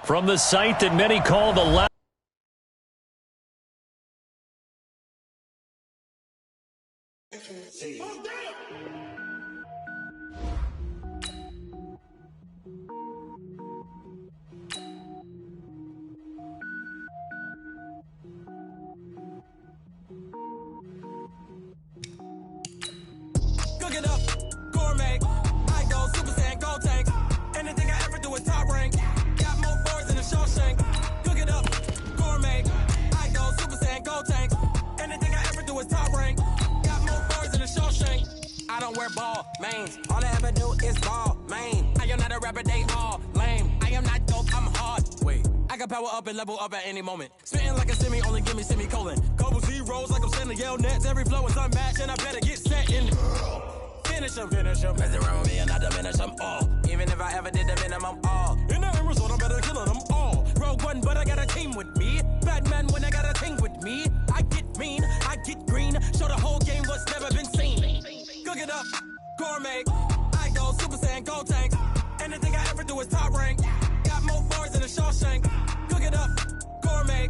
From the site that many call the loudest. Cook it up, gourmet. I go Super Saiyan, go tank. Anything I ever do is top rank. Got more boards than a Shawshank. Cook it up, gourmet. I go Super Saiyan, go tank. Anything I ever do is top rank. Got more boards than a Shawshank. I don't wear ball, mains. All I ever do is ball, main. I am not a rapper, they all lame. I am not dope, I'm hard. Wait, I can power up and level up at any moment. Spitting like a semi, only give me semicolon. Couple zeros like I'm sending yell nets. Every flow is unmatched and I better get set in. Finish them. Mess around with me and I diminish them all. Even if I ever did the minimum all. In the end result, I'm better killing them all. Rogue One, but I got a team with me. Batman when I got a team with me. I get mean, I get green. Show the whole game what's never been seen. Cook it up, gourmet. I go Super Saiyan, go tank. Anything I ever do is top rank. Got more bars than a Shawshank. Cook it up, gourmet.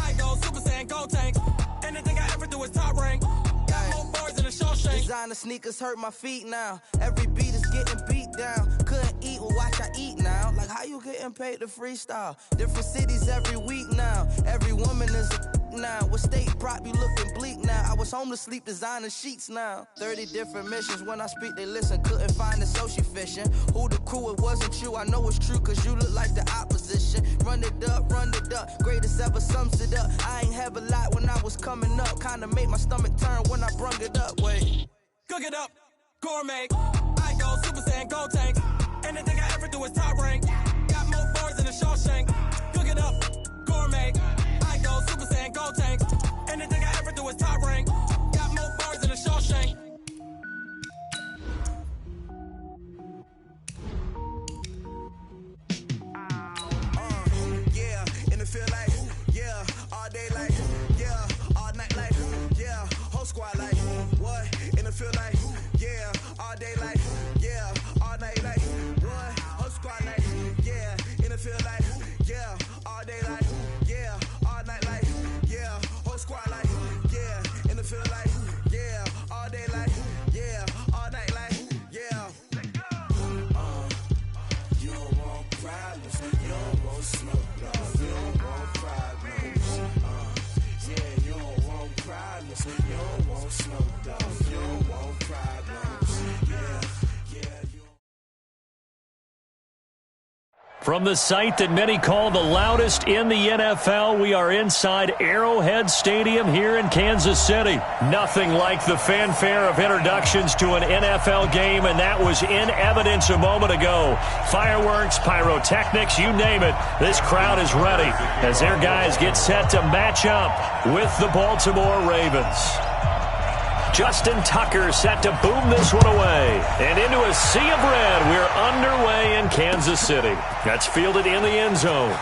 I go Super Saiyan, go tank. Anything I ever do is top rank. Got more bars than a Shawshank. Designer sneakers hurt my feet now. Every beat is getting beat down. Couldn't eat, well watch I eat now. Like how you getting paid to freestyle? Different cities every week now. Every woman is a now. With state prop, you looking bleak now. I was home to sleep, designer sheets now. 30 different missions. When I speak, they listen. Couldn't find it, so she fishing. Who the crew? It wasn't you. I know it's true, cause you look like the opposition. Run it up. Greatest ever sums it up. I ain't have a lot when I was coming up. Kinda made my stomach turn when I brung it up. Wait. Cook it up, gourmet. I go Super Saiyan, go tank. Anything I ever do is top rank. Got more bars than a Shawshank. Cook it up, gourmet. I go Super Saiyan, go tank. Anything I ever do is top rank. Got more bars than a Shawshank. Yeah, in the field like, yeah, all day like, yeah, all night like, yeah, whole squad like, what? In the field like, yeah, all day like, yeah, all night like, what? Whole squad like, yeah, in the field like, yeah, all day like, yeah, all night like, yeah, whole squad like, yeah, in the field like, yeah, all day like, yeah, all night like, yeah. You don't want problems, you don't want smoke, no, you don't want problems. Yeah, you don't want problems, you don't want smoke, dog, you don't want problems. Yeah, you. From the site that many call the loudest in the NFL, we are inside Arrowhead Stadium here in Kansas City. Nothing like the fanfare of introductions to an NFL game, and that was in evidence a moment ago. Fireworks, pyrotechnics, you name it. This crowd is ready as their guys get set to match up with the Baltimore Ravens. Justin Tucker set to boom this one away. And into a sea of red, we're underway in Kansas City. That's fielded in the end zone.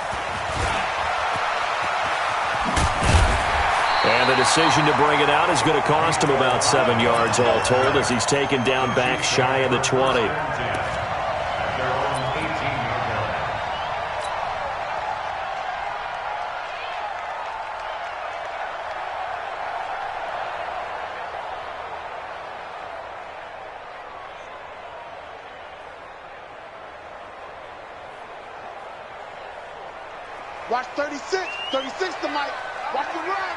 And the decision to bring it out is going to cost him about 7 yards all told as he's taken down back shy of the 20. Watch 36. 36 to Mike. Watch the run.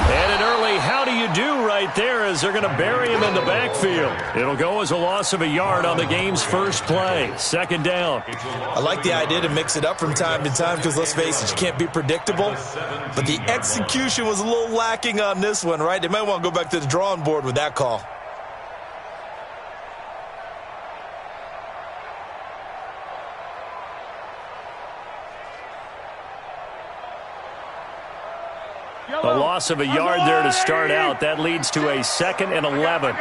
And an early how do you do right there as they're going to bury him in the backfield. It'll go as a loss of a yard on the game's first play. Second down. I like the idea to mix it up from time to time because, let's face it, you can't be predictable. But the execution was a little lacking on this one, right? They might want to go back to the drawing board with that call. A loss of a yard there to start out. That leads to a 2nd and 11.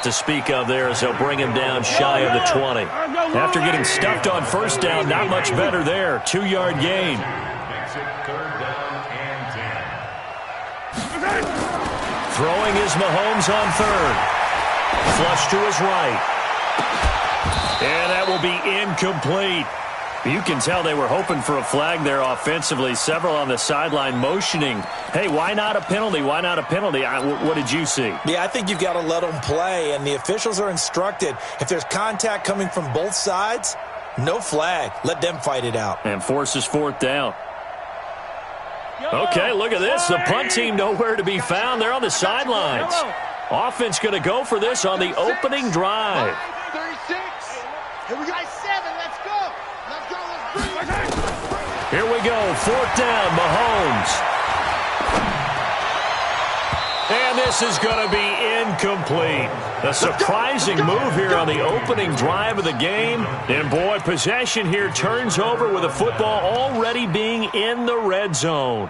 to speak of there as they'll bring him down shy of the 20. After getting stuffed on first down, not much better there. 2-yard gain. Throwing is Mahomes on third. Flush to his right. And that will be incomplete. You can tell they were hoping for a flag there offensively. Several on the sideline motioning, hey, why not a penalty? Why not a penalty? What did you see? Yeah, I think you've got to let them play, and the officials are instructed. If there's contact coming from both sides, no flag. Let them fight it out. And forces fourth down. Okay, look at this. The punt team nowhere to be found. They're on the sidelines. Offense going to go for this on the opening drive. 36. Here we go. 7. Let's go. Let's go. Let's breathe. Here we go. Fourth down, Mahomes. And this is going to be incomplete. A surprising move here on the opening drive of the game. And, boy, possession here turns over with the football already being in the red zone.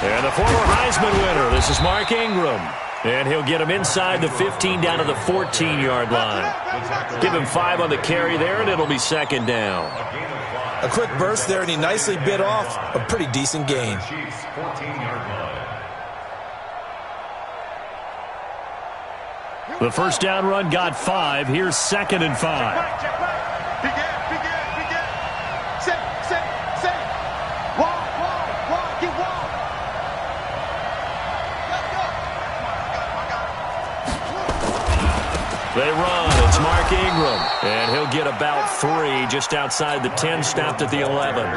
And the former Heisman winner, this is Mark Ingram. And he'll get him inside the 15 down to the 14-yard line. Give him 5 on the carry there, and it'll be second down. A quick burst there, and he nicely bit off a pretty decent gain. The first down run got 5. Here's 2nd and 5. They run. It's Mark Ingram. And he'll get about 3 just outside the 10, stopped at the 11.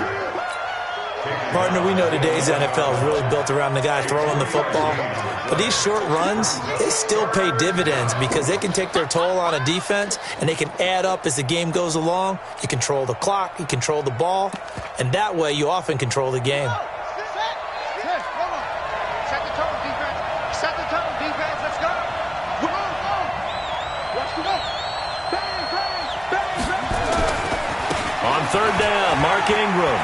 Partner, we know today's NFL is really built around the guy throwing the football. But these short runs, they still pay dividends because they can take their toll on a defense and they can add up as the game goes along. You control the clock, you control the ball, and that way you often control the game. On third down, Mark Ingram.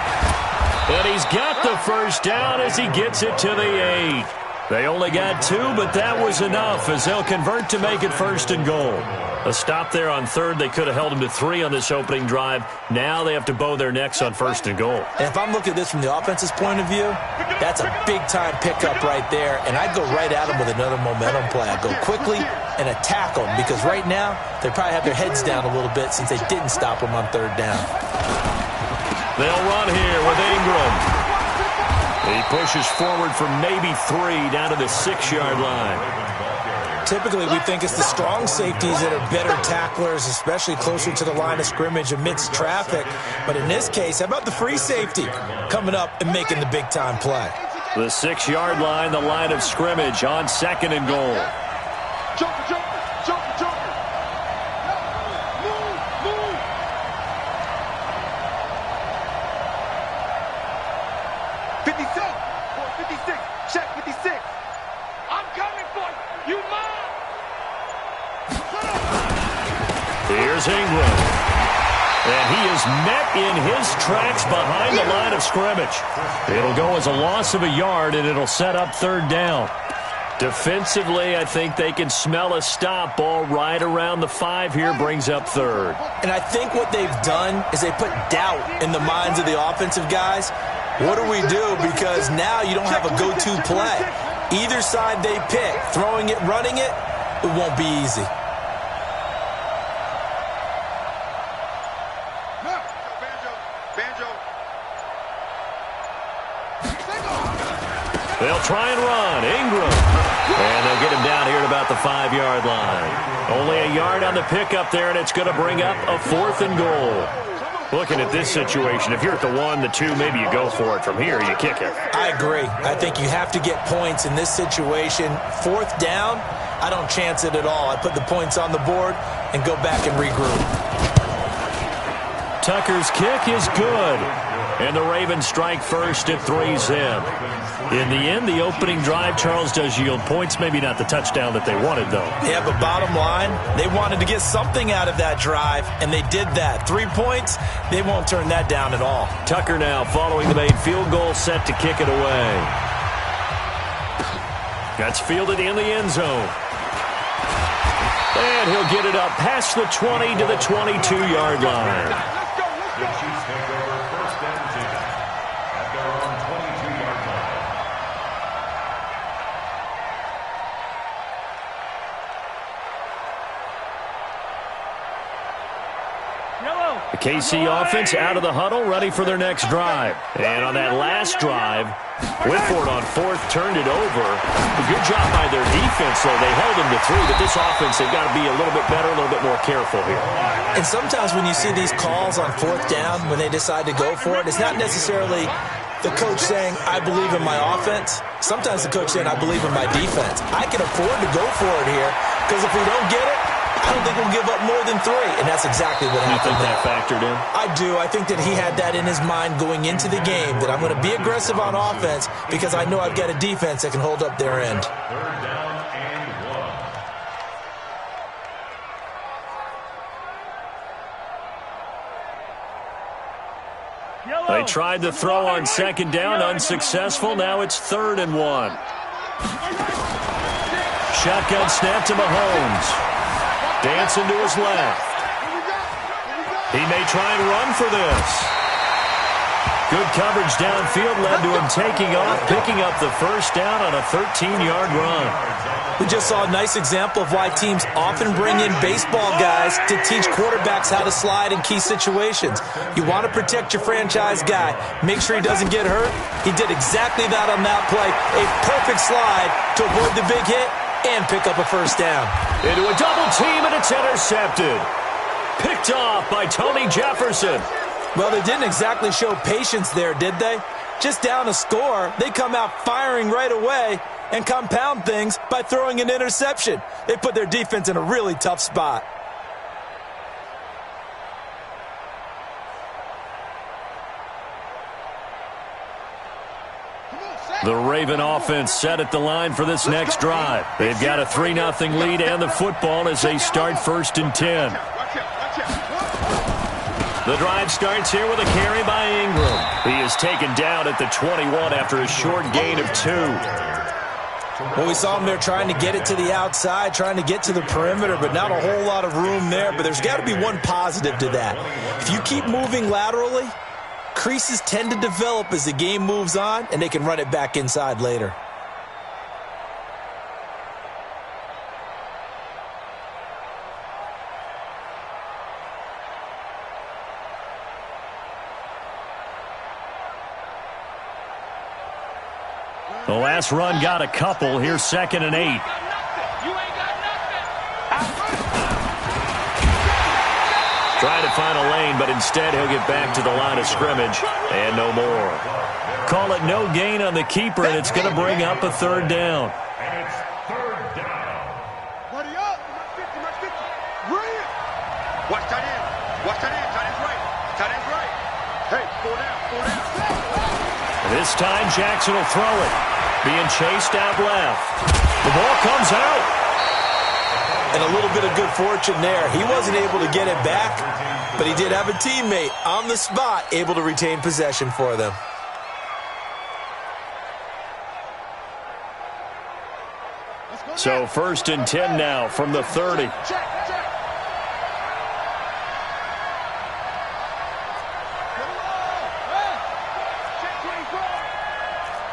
And he's got the first down as he gets it to the 8. They only got 2, but that was enough as they'll convert to make it 1st and goal. A stop there on third. They could have held him to 3 on this opening drive. Now they have to bow their necks on 1st and goal. And if I'm looking at this from the offense's point of view, that's a big-time pickup right there. And I'd go right at him with another momentum play. I'd go quickly and attack them because right now they probably have their heads down a little bit since they didn't stop them on third down. They'll run here with Ingram. He pushes forward for maybe 3 down to the 6-yard line. Typically, we think it's the strong safeties that are better tacklers, especially closer to the line of scrimmage amidst traffic. But in this case, how about the free safety coming up and making the big-time play? The 6-yard line, the line of scrimmage on 2nd and goal. Joker, Joker, Joker, Joker. Move, move. 56, 56, check 56. I'm coming for you. You mine. Here's Ingram. And he is met in his tracks behind the line of scrimmage. It'll go as a loss of a yard, and it'll set up third down. Defensively, I think they can smell a stop. Ball right around the 5 here brings up third. And I think what they've done is they put doubt in the minds of the offensive guys. What do we do? Because now you don't have a go-to play. Either side they pick, throwing it, running it, it won't be easy. They'll try and run. Ingram. And they'll get him down here at about the 5-yard line. Only a yard on the pickup there, and it's going to bring up a 4th and goal. Looking at this situation, if you're at the 1, the 2, maybe you go for it. From here, you kick it. I agree. I think you have to get points in this situation. 4th down, I don't chance it at all. I put the points on the board and go back and regroup. Tucker's kick is good. And the Ravens strike first at 3-zip. In the end, the opening drive, Charles, does yield points. Maybe not the touchdown that they wanted, though. Yeah, but bottom line, they wanted to get something out of that drive, and they did that. 3 points, they won't turn that down at all. Tucker now following the made field goal, set to kick it away. That's fielded in the end zone. And he'll get it up past the 20 to the 22-yard line. The Chiefs take over 1st and 10 at their own 22-yard line. The KC offense out of the huddle, ready for their next drive. And on that last drive, Whitford on 4th turned it over. A good job by their defense, though. They held them to 3, but this offense, they've got to be a little bit better, a little bit more careful here. And sometimes when you see these calls on 4th down, when they decide to go for it, it's not necessarily the coach saying, I believe in my offense. Sometimes the coach saying, I believe in my defense. I can afford to go for it here, because if we don't get it, I don't think we'll give up more than 3, and that's exactly what happened. You think that factored in? I do. I think that he had that in his mind going into the game, that I'm going to be aggressive on offense because I know I've got a defense that can hold up their end. 3rd down and 1. They tried to throw on 2nd down, unsuccessful. Now it's 3rd and 1. Shotgun snap to Mahomes. Dancing to his left. He may try and run for this. Good coverage downfield led to him taking off, picking up the 1st down on a 13-yard run. We just saw a nice example of why teams often bring in baseball guys to teach quarterbacks how to slide in key situations. You want to protect your franchise guy. Make sure he doesn't get hurt. He did exactly that on that play. A perfect slide to avoid the big hit and pick up a 1st down. Into a double team, and it's intercepted. Picked off by Tony Jefferson. Well, they didn't exactly show patience there, did they? Just down a score, they come out firing right away and compound things by throwing an interception. They put their defense in a really tough spot. The Raven offense set at the line for this next drive. They've got a 3-0 lead and the football as they start 1st and 10. The drive starts here with a carry by Ingram. He is taken down at the 21 after a short gain of 2. Well, we saw him there trying to get it to the outside, trying to get to the perimeter, but not a whole lot of room there. But there's got to be one positive to that. If you keep moving laterally, creases tend to develop as the game moves on, and they can run it back inside later. The last run got a couple. Here's 2nd and 8. Trying to find a lane, but instead he'll get back to the line of scrimmage and no more. Call it no gain on the keeper, and it's going to bring up a 3rd down. And it's 3rd down. Buddy up. Run. Watch tight end. Watch tight end. Tight end's right. Tight end's right. Hey, 4 down. 4 down. This time Jackson will throw it. Being chased out left. The ball comes out. And a little bit of good fortune there. He wasn't able to get it back, but he did have a teammate on the spot able to retain possession for them. So 1st and 10 now from the 30.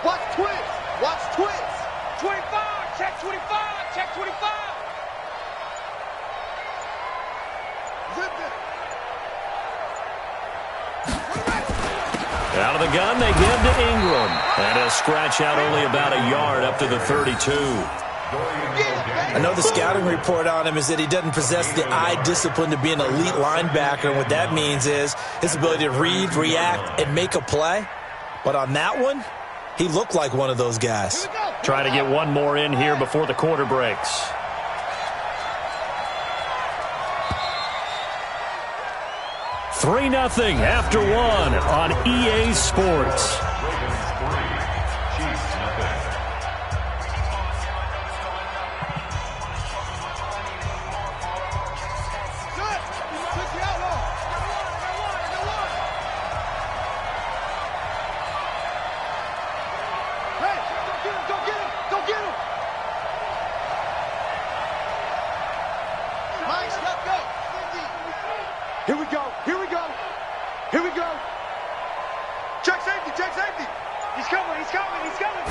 Watch twins. Watch twins. 25. Check 25. Check 25. Out of the gun, they give to Ingram. And a scratch out only about a yard up to the 32. I know the scouting report on him is that he doesn't possess the eye discipline to be an elite linebacker, and what that means is his ability to read, react, and make a play. But on that one, he looked like one of those guys. Try to get one more in here before the quarter breaks. $3-0 after one on EA Sports. Here we go. Here we go. Here we go. Check safety. Check safety. He's coming. He's coming. He's coming.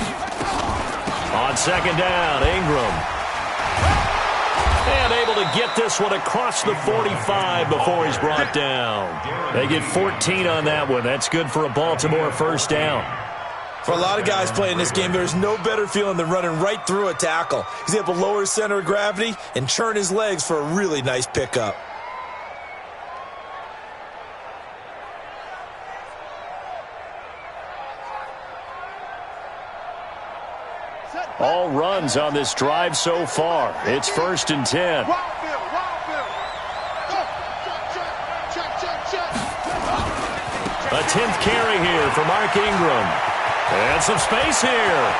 On second down, Ingram. And able to get this one across the 45 before he's brought down. They get 14 on that one. That's good for a Baltimore first down. For a lot of guys playing this game, there's no better feeling than running right through a tackle. He's able to lower his center of gravity and churn his legs for a really nice pickup. All runs on this drive so far. It's 1st and 10. Wild field. A 10th carry here for Mark Ingram. And some space here.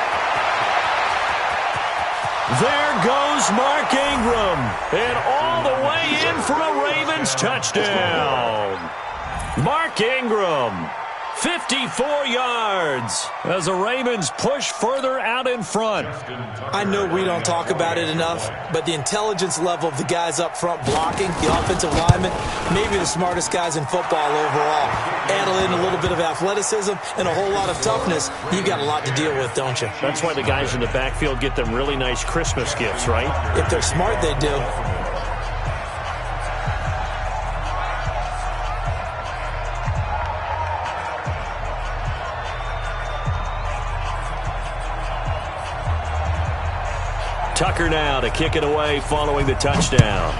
There goes Mark Ingram. And all the way in for a Ravens touchdown. Mark Ingram. 54 yards as the Ravens push further out in front. I know we don't talk about it enough, but the intelligence level of the guys up front blocking, the offensive linemen, maybe the smartest guys in football overall. Add in a little bit of athleticism and a whole lot of toughness, you've got a lot to deal with, don't you? That's why the guys in the backfield get them really nice Christmas gifts, right? If they're smart, they do. Tucker now to kick it away following the touchdown.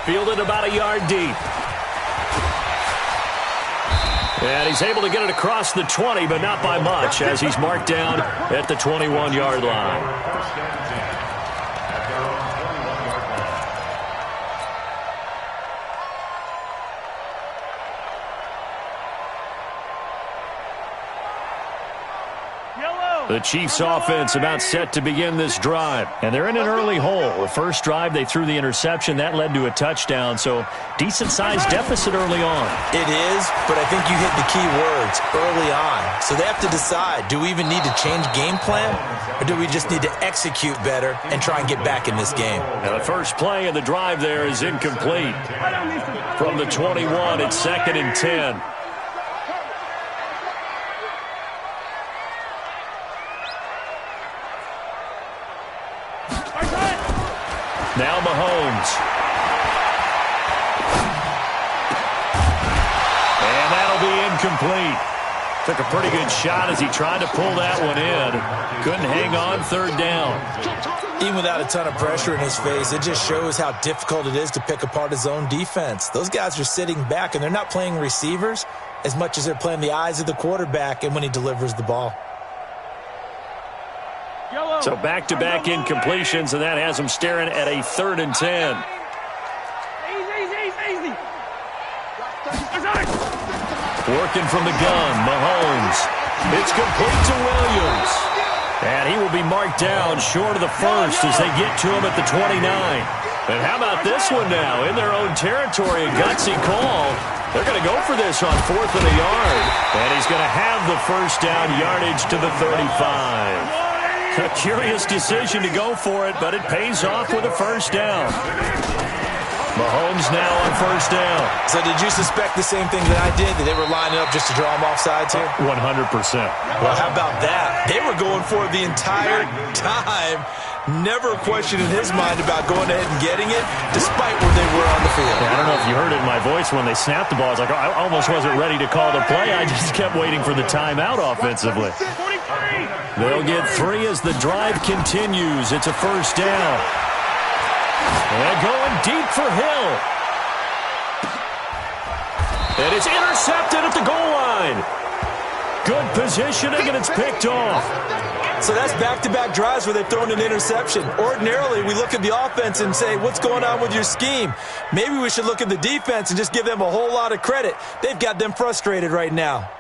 Fielded about a yard deep. And he's able to get it across the 20, but not by much, as he's marked down at the 21-yard line. The Chiefs offense about set to begin this drive. And they're in an early hole. The first drive, they threw the interception. That led to a touchdown. So decent-sized deficit early on. It is, but I think you hit the key words, early on. So they have to decide, do we even need to change game plan? Or do we just need to execute better and try and get back in this game? And the first play of the drive there is incomplete. From the 21, it's 2nd and 10. Now Mahomes. And that'll be incomplete. Took a pretty good shot as he tried to pull that one in. Couldn't hang on 3rd down. Even without a ton of pressure in his face, it just shows how difficult it is to pick apart his own defense. Those guys are sitting back, and they're not playing receivers as much as they're playing the eyes of the quarterback and when he delivers the ball. So back-to-back incompletions, and that has him staring at a 3rd and 10. Working from the gun, Mahomes. It's complete to Williams. And he will be marked down short of the first as they get to him at the 29. And how about this one now? In their own territory, a gutsy call. They're going to go for this on 4th and a yard. And he's going to have the first down yardage to the 35. A curious decision to go for it, but it pays off with a first down. Mahomes now on 1st down. So did you suspect the same thing that I did, that they were lining up just to draw him off sides here? 100%. Well, how about that? They were going for it the entire time. Never a question in his mind about going ahead and getting it, despite where they were on the field. Yeah, I don't know if you heard it in my voice when they snapped the ball. I was like, I almost wasn't ready to call the play. I just kept waiting for the timeout offensively. They'll get 3 as the drive continues. It's a first down. And going deep for Hill. And it's intercepted at the goal line. Good positioning, and it's picked off. So that's back-to-back drives where they've thrown an interception. Ordinarily, we look at the offense and say, what's going on with your scheme? Maybe we should look at the defense and just give them a whole lot of credit. They've got them frustrated right now.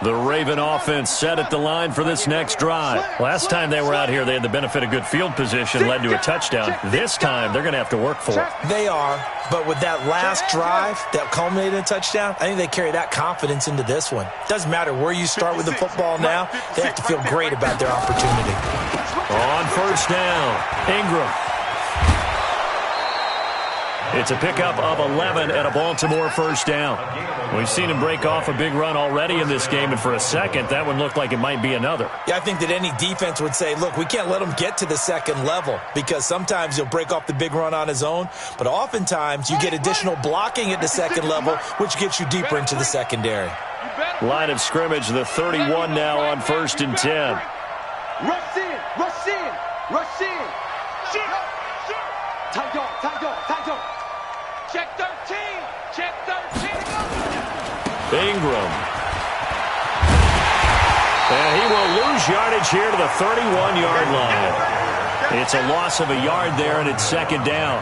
The Raven offense set at the line for this next drive. Last time they were out here, they had the benefit of good field position, led to a touchdown. This time, they're going to have to work for it. They are, but with that last drive that culminated in a touchdown, I think they carry that confidence into this one. Doesn't matter where you start with the football now, they have to feel great about their opportunity. On first down, Ingram. It's a pickup of 11 and a Baltimore first down. We've seen him break off a big run already in this game, and for a second, that one looked like it might be another. Yeah, I think that any defense would say, look, we can't let him get to the second level because sometimes he'll break off the big run on his own, but oftentimes you get additional blocking at the second level, which gets you deeper into the secondary. Line of scrimmage, the 31 now on 1st and 10. Rush in, rush in, rush in. Tight dog, tight dog, tight dog. Check 13, check 13. Ingram. And he will lose yardage here to the 31-yard line. It's a loss of a yard there, and it's second down.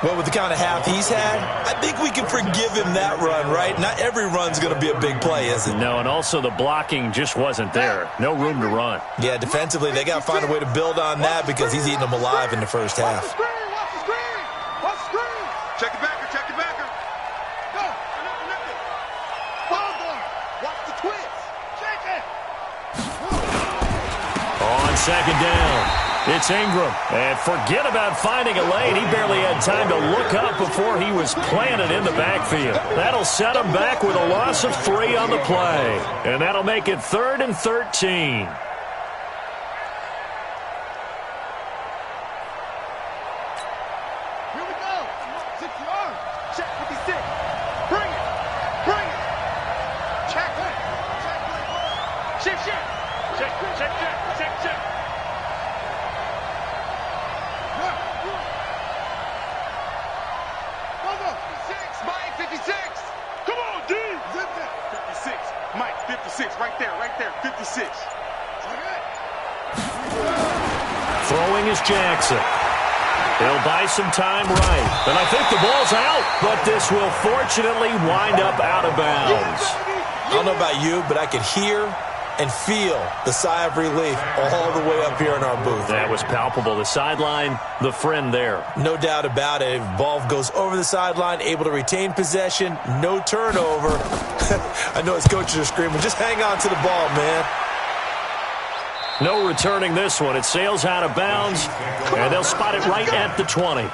Well, with the kind of half he's had, I think we can forgive him that run, right? Not every run's going to be a big play, is it? No, and also the blocking just wasn't there. No room to run. Yeah, defensively, they got to find a way to build on that because he's eating them alive in the first half. Watch the screen, watch the screen. Check the backer, check the backer. Go, ball guard, watch the twist. Check it. On second down. It's Ingram. And forget about finding a lane. He barely had time to look up before he was planted in the backfield. That'll set him back with a loss of 3 on the play. And that'll make it 3rd and 13. Here we go. 6 yards. Check 56. Bring it. Bring it. Check it. Check. Check. Check. Check. Check. Check. Check. Mike 56. Come on, D. 56. Mike 56. Right there. Right there. 56. Throwing is Jackson. He'll buy some time right. And I think the ball's out, but this will fortunately wind up out of bounds. I don't know about you, but I could hear and feel the sigh of relief all the way up here in our booth. That was palpable. The sideline, the friend there. No doubt about it. Ball goes over the sideline, able to retain possession, no turnover. I know his coaches are screaming, just hang on to the ball, man. No returning this one. It sails out of bounds, and they'll spot it right at the 20.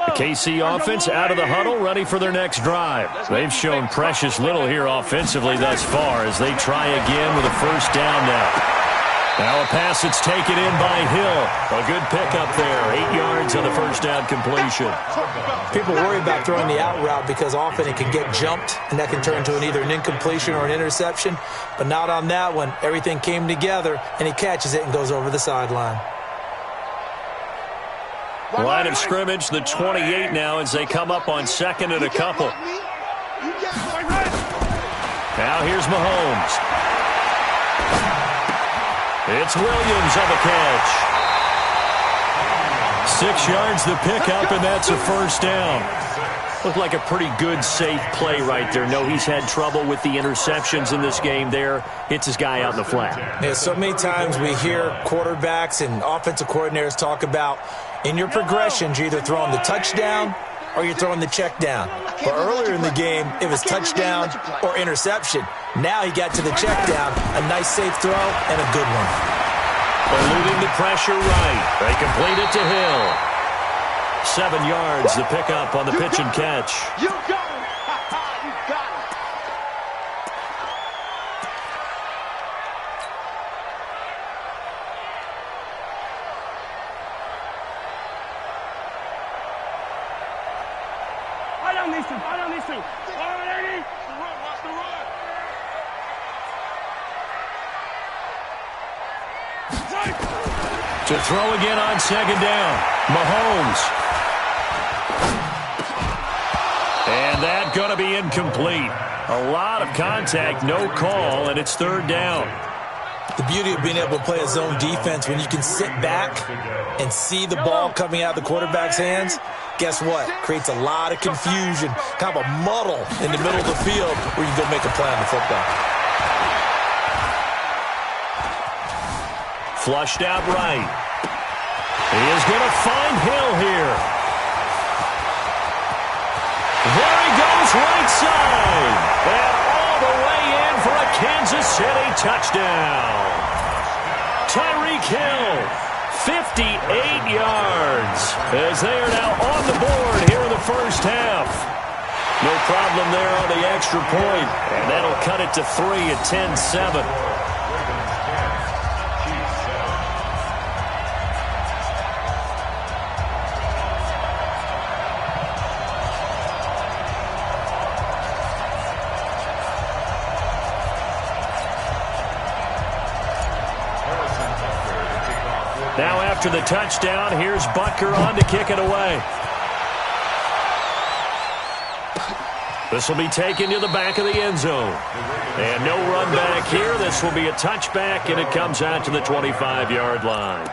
The KC offense out of the huddle, ready for their next drive. They've shown precious little here offensively thus far as they try again with a first down now. Now a pass that's taken in by Hill. A good pickup there. 8 yards on the first down completion. People worry about throwing the out route because often it can get jumped, and that can turn into either an incompletion or an interception. But not on that one. Everything came together, and he catches it and goes over the sideline. Line of scrimmage, the 28 now as they come up on second and a couple. Now here's Mahomes. It's Williams on the catch. 6 yards the pickup, and that's a first down. Looked like a pretty good, safe play right there. No, he's had trouble with the interceptions in this game there. Hits his guy out in the flat. Yeah, so many times we hear quarterbacks and offensive coordinators talk about in your progressions, you're either throwing the touchdown or you're throwing the check down. But earlier in the game, it was touchdown or interception. Now he got to the check down, a nice safe throw and a good one. Eluding the pressure right. They complete it to Hill. 7 yards, the pickup on the pitch and catch. You got him! You got him! I don't need to. All right, Eddie. Watch the run. To throw again on second down. Mahomes. And that going to be incomplete. A lot of contact, no call, and it's third down. The beauty of being able to play a zone defense when you can sit back and see the ball coming out of the quarterback's hands, guess what? Creates a lot of confusion, kind of a muddle in the middle of the field where you go make a play on the football. Flushed out right. He is going to find Hill here. There he goes right side. And all the way in for a Kansas City touchdown. Tyreek Hill, 58 yards, as they are now on the board here in the first half. No problem there on the extra point, and that'll cut it to 3 at 10-7. Now after the touchdown, here's Butker on to kick it away. This will be taken to the back of the end zone. And no run back here. This will be a touchback, and it comes out to the 25-yard line.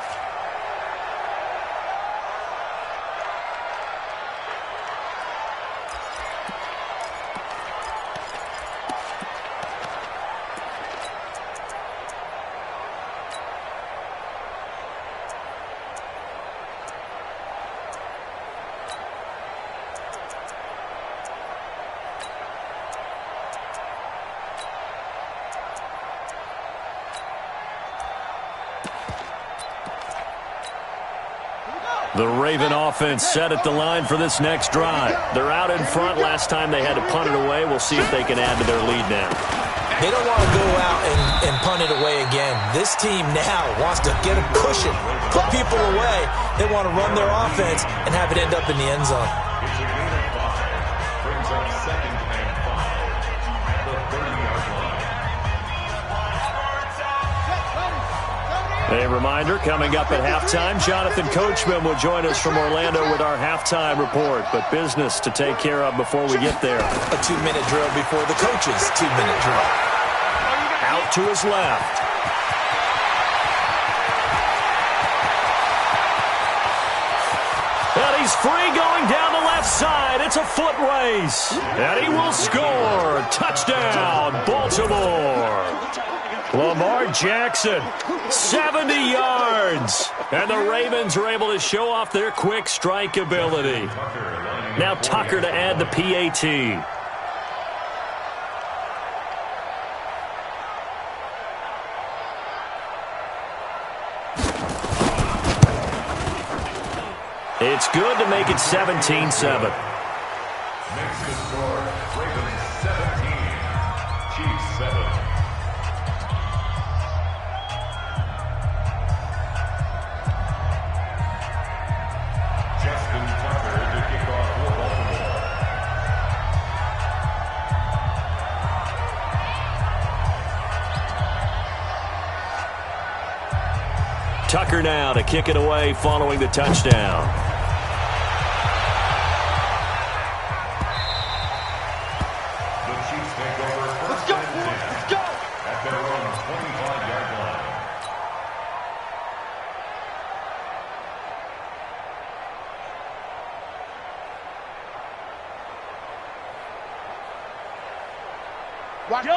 The Raven offense set at the line for this next drive. They're out in front. Last time they had to punt it away. We'll see if they can add to their lead now. They don't want to go out and punt it away again. This team now wants to get a cushion, put people away. They want to run their offense and have it end up in the end zone. It's a gain of 5. Brings up 2nd and 5 at the 30-yard line. A reminder, coming up at halftime, Jonathan Coachman will join us from Orlando with our halftime report. But business to take care of before we get there. A 2-minute drill before the coach's 2-minute drill. Out to his left. And he's free going down the left side. It's a foot race. And he will score. Touchdown, Baltimore. Lamar Jackson, 70 yards. And the Ravens are able to show off their quick strike ability. Now Tucker to add the PAT. It's good to make it 17-7. Makes the score, Ravens 17, Chiefs 7. Justin Tucker to kick off for Baltimore. Tucker now to kick it away following the touchdown. The Chiefs take over first and 10 at their own 25-yard line.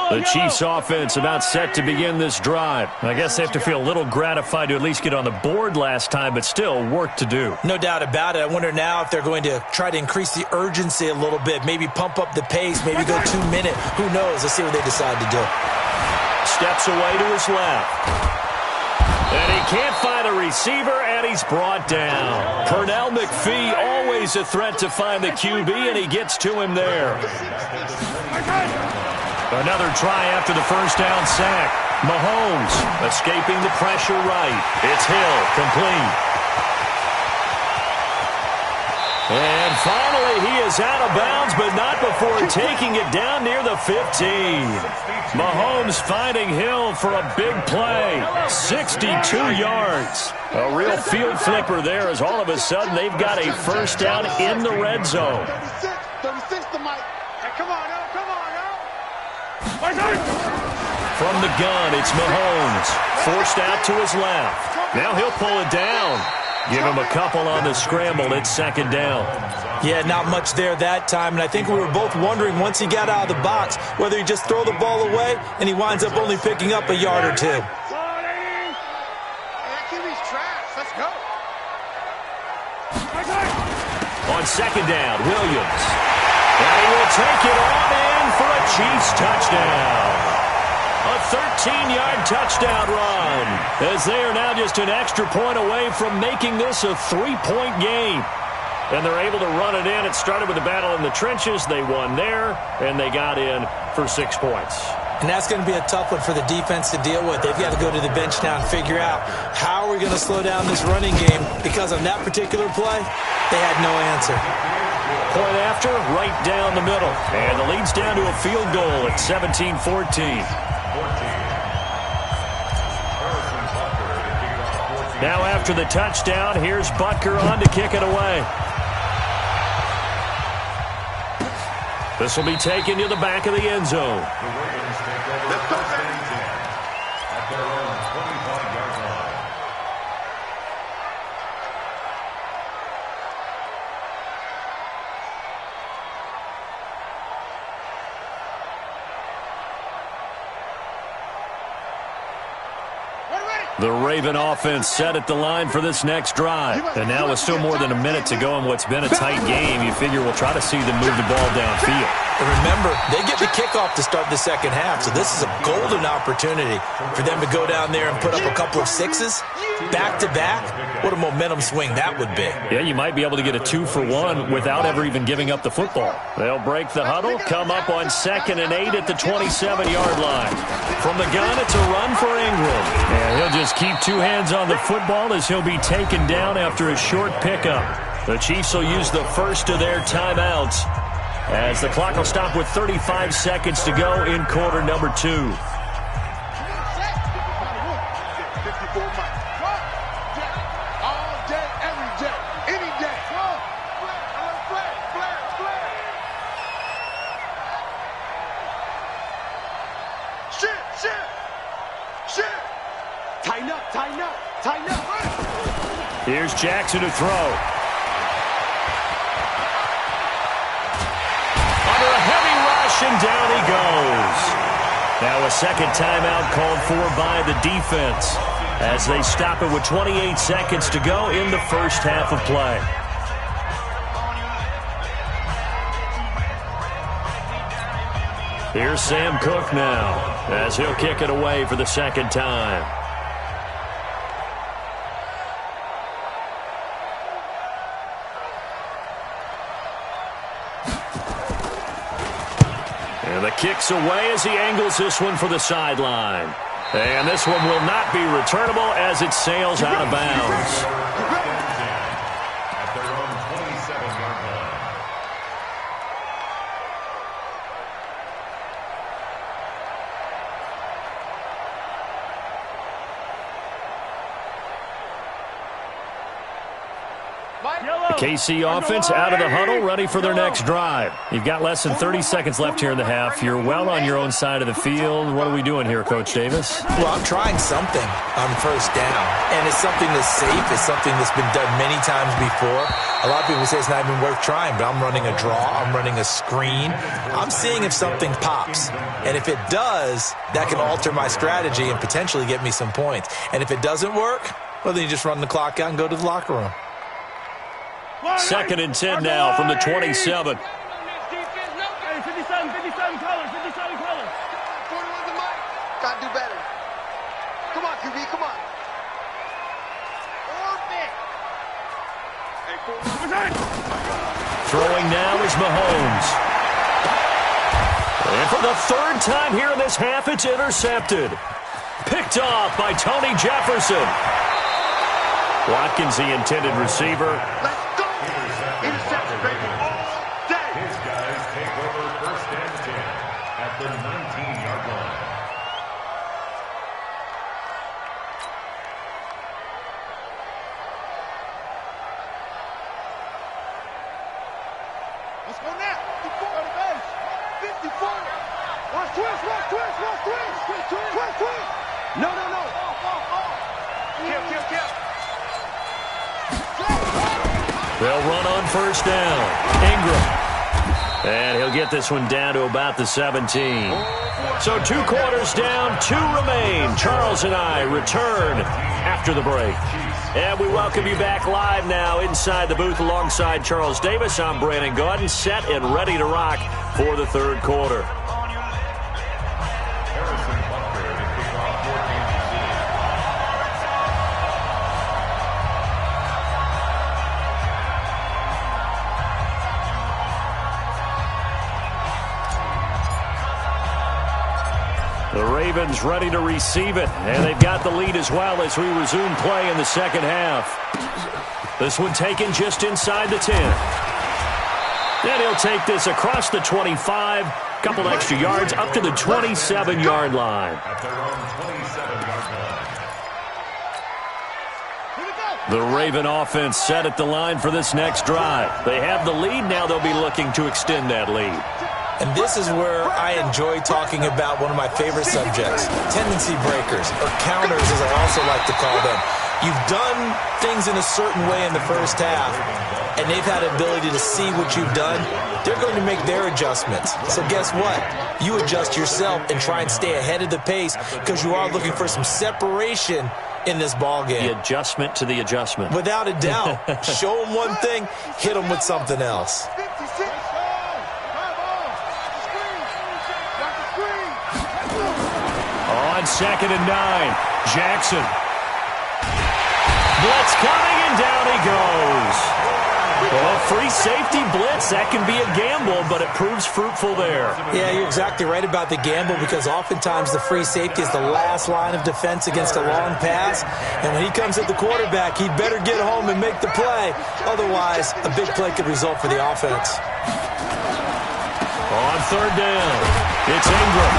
The Chiefs offense about set to begin this drive. I guess they have to feel a little gratified to at least get on the board last time, but still work to do. No doubt about it. I wonder now if they're going to try to increase the urgency a little bit, maybe pump up the pace, maybe go 2-minute. Who knows? Let's see what they decide to do. Steps away to his left. And he can't find a receiver, and he's brought down. Pernell McPhee, always a threat to find the QB, and he gets to him there. Another try after the first down sack. Mahomes escaping the pressure right. It's Hill, complete. And finally, he is out of bounds, but not before taking it down near the 15. Mahomes finding Hill for a big play. 62 yards. A real field flipper there as all of a sudden they've got a first down in the red zone. 36 to Mike. Hey, come on now, come on now. From the gun, it's Mahomes. Forced out to his left. Now he'll pull it down. Give him a couple on the scramble. It's second down. Yeah, not much there that time, and I think we were both wondering once he got out of the box whether he just throw the ball away and he winds up only picking up a yard or two. Let's go. On second down, Williams. And he will take it on in for a Chiefs touchdown. A 13-yard touchdown run, as they are now just an extra point away from making this a 3-point game. And they're able to run it in. It started with a battle in the trenches. They won there, and they got in for 6 points. And that's going to be a tough one for the defense to deal with. They've got to go to the bench now and figure out how are we going to slow down this running game, because on that particular play, they had no answer. Point after, right down the middle. And the lead's down to a field goal at 17-14. Now after the touchdown, here's Butker on to kick it away. This will be taken to the back of the end zone. Let's go, at their own 25-yard line. The Raven offense set at the line for this next drive. And now with still more than a minute to go in what's been a tight game, you figure we'll try to see them move the ball downfield. And remember, they get the kickoff to start the second half, so this is a golden opportunity for them to go down there and put up a couple of sixes back-to-back. What a momentum swing that would be. Yeah, you might be able to get a 2-for-1 without ever even giving up the football. They'll break the huddle, come up on 2nd and 8 at the 27-yard line. From the gun, it's a run for Ingram. And he'll just keep 2 hands on the football as he'll be taken down after a short pickup. The Chiefs will use the first of their timeouts as the clock will stop with 35 seconds to go in quarter number 2. Tighten up. Here's Jackson to throw. Under a heavy rush, and down he goes. Now a second timeout called for by the defense as they stop it with 28 seconds to go in the first half of play. Here's Sam Cook now as he'll kick it away for the second time. And the kick's away as he angles this one for the sideline. And this one will not be returnable as it sails out of bounds. At their own 27-yard line. The KC offense out of the huddle, ready for their next drive. You've got less than 30 seconds left here in the half. You're well on your own side of the field. What are we doing here, Coach Davis? Well, I'm trying something on first down, and it's something that's safe. It's something that's been done many times before. A lot of people say it's not even worth trying, but I'm running a draw. I'm running a screen. I'm seeing if something pops, and if it does, that can alter my strategy and potentially get me some points. And if it doesn't work, well, then you just run the clock out and go to the locker room. 2nd and 10 now from the 27. 57 colors, 57 colors. 41 to Mike. Gotta do better. Come on, QB, come on. Throwing now is Mahomes. And for the third time here in this half, it's intercepted. Picked off by Tony Jefferson. Watkins, the intended receiver. Let's go! Interception, baby, all day! His guys take over first and 10 at the 19-yard line. Let's go now! 54 on the base! 54! Watch twist! Watch twist! Watch twist! Twist! Twist! No! Kill! They'll run on first down. Ingram. And he'll get this one down to about the 17. So 2 quarters down, 2 remain. Charles and I return after the break. And we welcome you back live now inside the booth alongside Charles Davis. I'm Brandon Gaudin, set and ready to rock for the third quarter. The Ravens ready to receive it, and they've got the lead as well as we resume play in the second half. This one taken just inside the 10. And he'll take this across the 25, couple extra yards up to the 27-yard line. At their own 27-yard line. The Raven offense set at the line for this next drive. They have the lead. Now they'll be looking to extend that lead. And this is where I enjoy talking about one of my favorite subjects, tendency breakers, or counters as I also like to call them. You've done things in a certain way in the first half, and they've had the ability to see what you've done. They're going to make their adjustments. So guess what? You adjust yourself and try and stay ahead of the pace because you are looking for some separation in this ball game. The adjustment to the adjustment. Without a doubt. Show them one thing, hit them with something else. On 2nd and 9, Jackson. Blitz coming, and down he goes. Well, free safety blitz, that can be a gamble, but it proves fruitful there. Yeah, you're exactly right about the gamble because oftentimes the free safety is the last line of defense against a long pass. And when he comes at the quarterback, he'd better get home and make the play. Otherwise, a big play could result for the offense. On 3rd down, it's Ingram.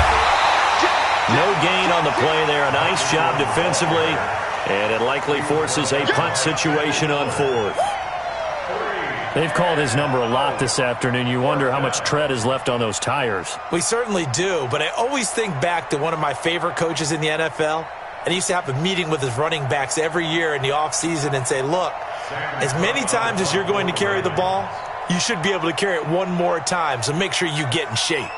No gain on the play there. A nice job defensively, and it likely forces a punt situation on 4th. They've called his number a lot this afternoon. You wonder how much tread is left on those tires. We certainly do, but I always think back to one of my favorite coaches in the NFL, and he used to have a meeting with his running backs every year in the offseason and say, look, as many times as you're going to carry the ball, you should be able to carry it one more time, so make sure you get in shape.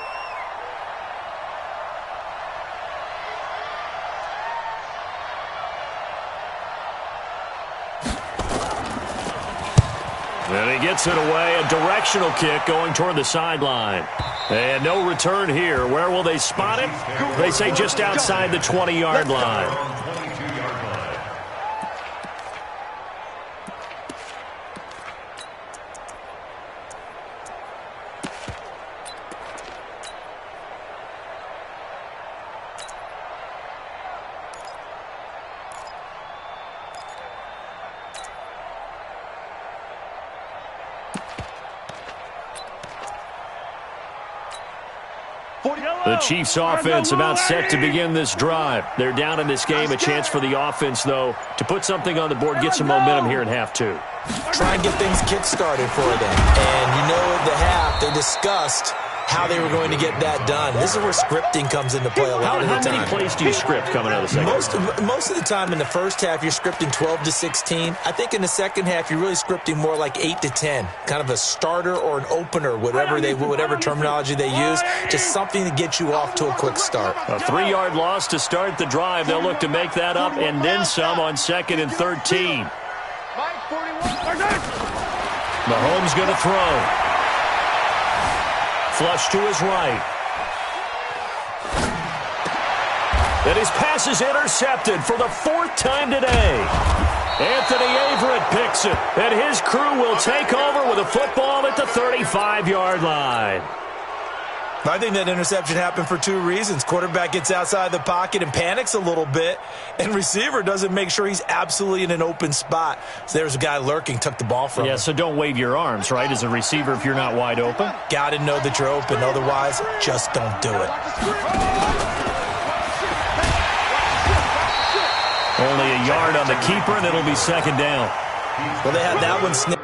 And he gets it away, a directional kick going toward the sideline. And no return here. Where will they spot it? They say just outside the 20-yard line. The Chiefs offense about set to begin this drive. They're down in this game. A chance for the offense, though, to put something on the board, get some momentum here in half 2. Try and get things kick-started for them. And you know at the half, they discussed how they were going to get that done. This is where scripting comes into play a lot of the time. How many plays do you script coming out of the second half? Most of the time in the first half, you're scripting 12 to 16. I think in the second half, you're really scripting more like 8 to 10. Kind of a starter or an opener, whatever terminology they use. Just something to get you off to a quick start. A 3-yard loss to start the drive. They'll look to make that up and then some on 2nd and 13. Mahomes going to throw. Flush to his right. And his pass is intercepted for the 4th time today. Anthony Averett picks it, and his crew will take over with a football at the 35-yard line. I think that interception happened for two reasons. Quarterback gets outside the pocket and panics a little bit, and receiver doesn't make sure he's absolutely in an open spot. So there's a guy lurking, took the ball from him. Yeah, so don't wave your arms, right, as a receiver if you're not wide open? Got to know that you're open. Otherwise, just don't do it. Only a yard on the keeper, and it'll be second down. Well, they had that one snipped.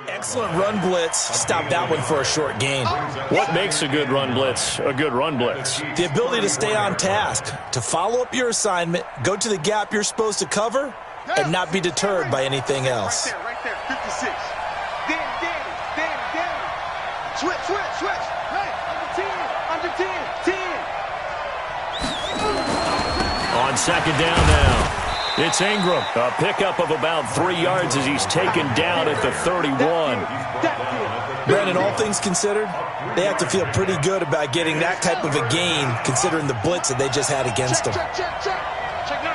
Excellent run blitz. Stop that one for a short gain. What makes a good run blitz a good run blitz? The ability to stay on task, to follow up your assignment, go to the gap you're supposed to cover, and not be deterred by anything else. Right there, 56. Danny. Switch. Hey, under 10. On second down now. It's Ingram, a pickup of about 3 yards as he's taken down at the 31. Brandon, all things considered, they have to feel pretty good about getting that type of a gain considering the blitz that they just had against them. Check now.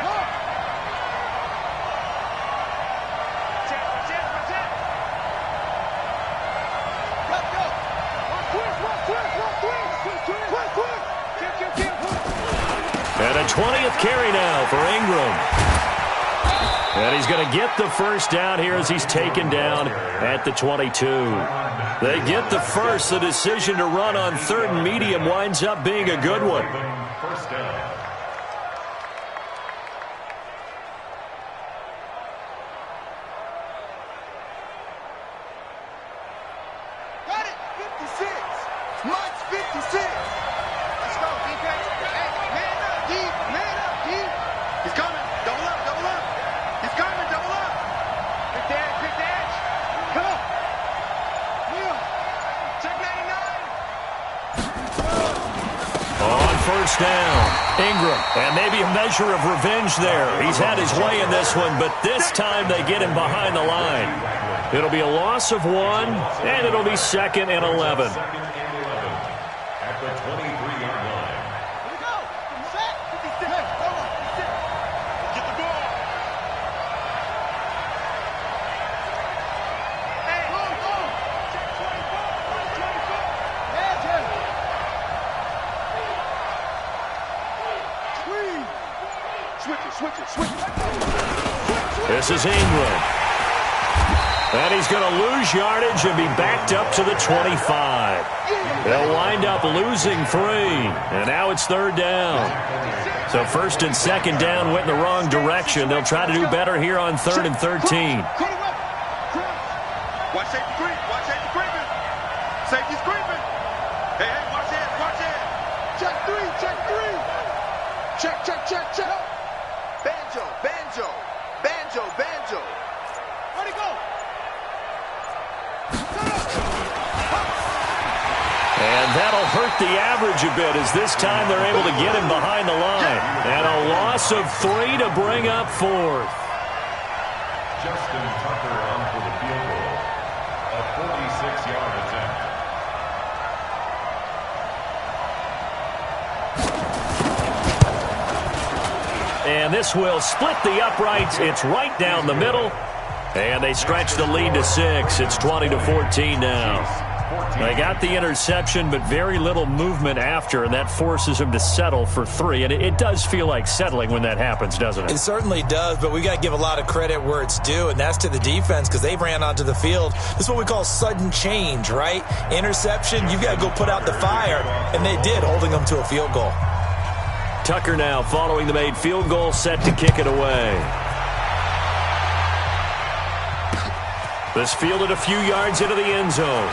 And a 20th carry now for Ingram. And he's going to get the first down here as he's taken down at the 22. They get the first. The decision to run on third and medium winds up being a good one. First down. Got it, 56. Mike's 56. Let's go, defense. Hey, man up, D. He's coming. Double up. He's coming, double up. Big dash. Come on. Neil. Check 99. On first down, Ingram. And maybe a measure of revenge there. He's had his way in this one, but this time they get him behind the line. It'll be a loss of 1, and it'll be 2nd and 11. At the 23-yard line. Here we go. Set. 56. Hey, hold on. Get the ball. Hey, go. Check 24. Switch it. This is Ingram. And he's going to lose yardage and be backed up to the 25. They'll wind up losing 3. And now it's third down. So first and second down went in the wrong direction. They'll try to do better here on 3rd and 13. Watch safety creeping. Safety's creeping. Hey, watch it. Check 3. Check. Banjo. Where'd he go? And that'll hurt the average a bit as this time they're able to get him behind the line. And a loss of 3 to bring up fourth. Justin Tucker on for the field goal. A 46-yard attempt. And this will split the uprights. It's right down the middle. And they stretch the lead to 6. It's 20-14 now. They got the interception, but very little movement after, and that forces him to settle for 3. And it does feel like settling when that happens, doesn't it? It certainly does, but we got to give a lot of credit where it's due, and that's to the defense because they ran onto the field. This is what we call sudden change, right? Interception, you got to go put out the fire, and they did, holding them to a field goal. Tucker now following the made field goal, set to kick it away. This fielded a few yards into the end zone.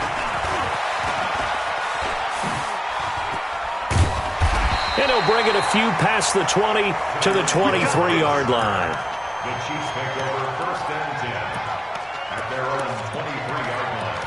And he'll bring it a few past the 20 to the 23-yard line. The Chiefs take over 1st and 10 at their own 23-yard line.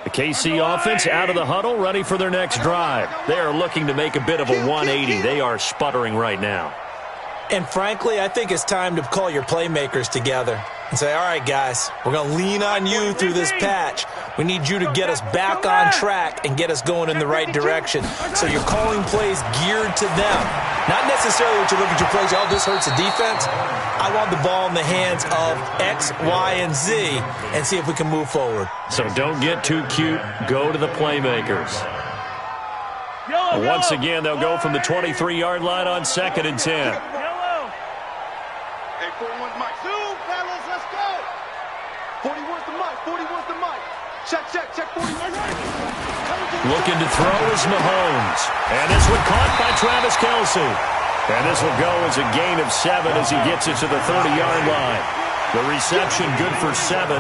The KC offense out of the huddle, ready for their next drive. They are looking to make a bit of a 180. They are sputtering right now. And frankly, I think it's time to call your playmakers together and say, all right, guys, we're going to lean on you through this patch. We need you to get us back on track and get us going in the right direction. So you're calling plays geared to them. Not necessarily what you look at your plays, oh, this hurts the defense. I want the ball in the hands of X, Y, and Z and see if we can move forward. So don't get too cute. Go to the playmakers. Once again, they'll go from the 23-yard line on 2nd and 10. Hey, 41's Mike. 2, fellas, let's go. 41's the mic. 41's the mic. Check, 41. Looking to throw is Mahomes. And this one caught by Travis Kelce. And this will go as a gain of 7 as he gets it to the 30-yard line. The reception good for 7.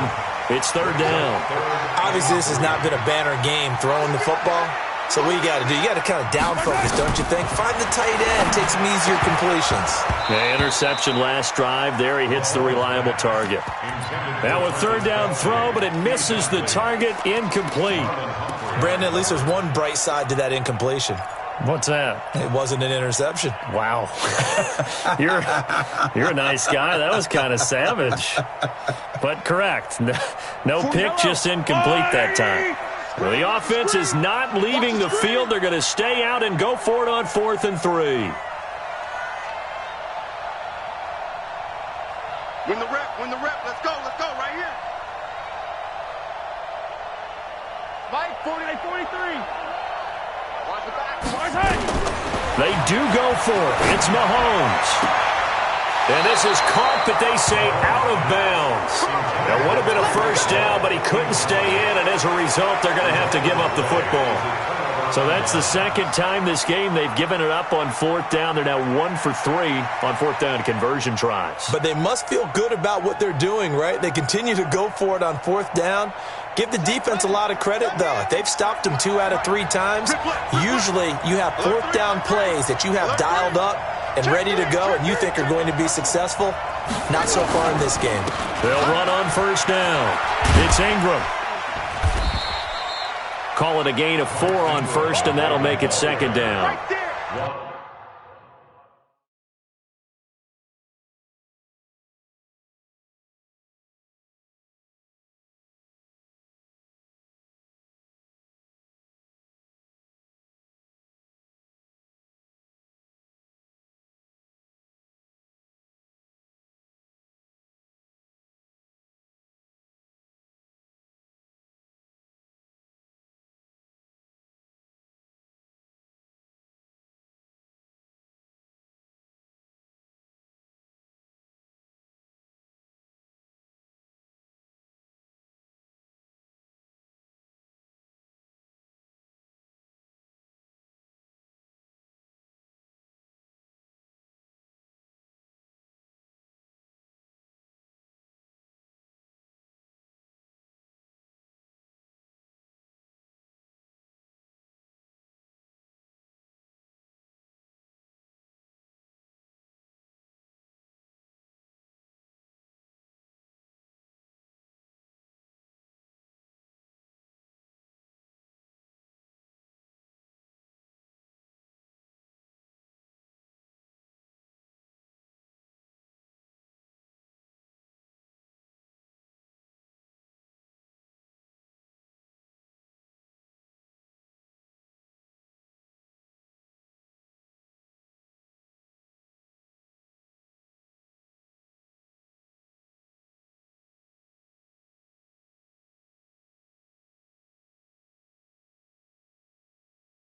It's 3rd down. Obviously, this has not been a banner game throwing the football. So what you got to do, you got to kind of down focus, don't you think? Find the tight end, take some easier completions. The interception last drive. There he hits the reliable target. Now a 3rd down throw, but it misses the target, incomplete. Brandon, at least there's one bright side to that incompletion. What's that? It wasn't an interception. Wow. You're a nice guy. That was kind of savage. But correct. No pick, just incomplete that time. Well, the offense is not leaving the field. They're going to stay out and go for it on 4th and 3. Win the rep. Let's go right here. Mike, 43. Watch the back. They do go for it. It's Mahomes. And this is caught, but they say out of bounds. It would have been a 1st down, but he couldn't stay in, and as a result, they're going to have to give up the football. So that's the 2nd time this game they've given it up on 4th down. They're now 1 for 3 on 4th down conversion tries. But they must feel good about what they're doing, right? They continue to go for it on 4th down. Give the defense a lot of credit, though. They've stopped them 2 out of 3 times. Usually, you have 4th down plays that you have dialed up and ready to go and you think are going to be successful. Not so far in this game. They'll run on 1st down. It's Ingram. Call it a gain of 4 on 1st, and that'll make it 2nd down.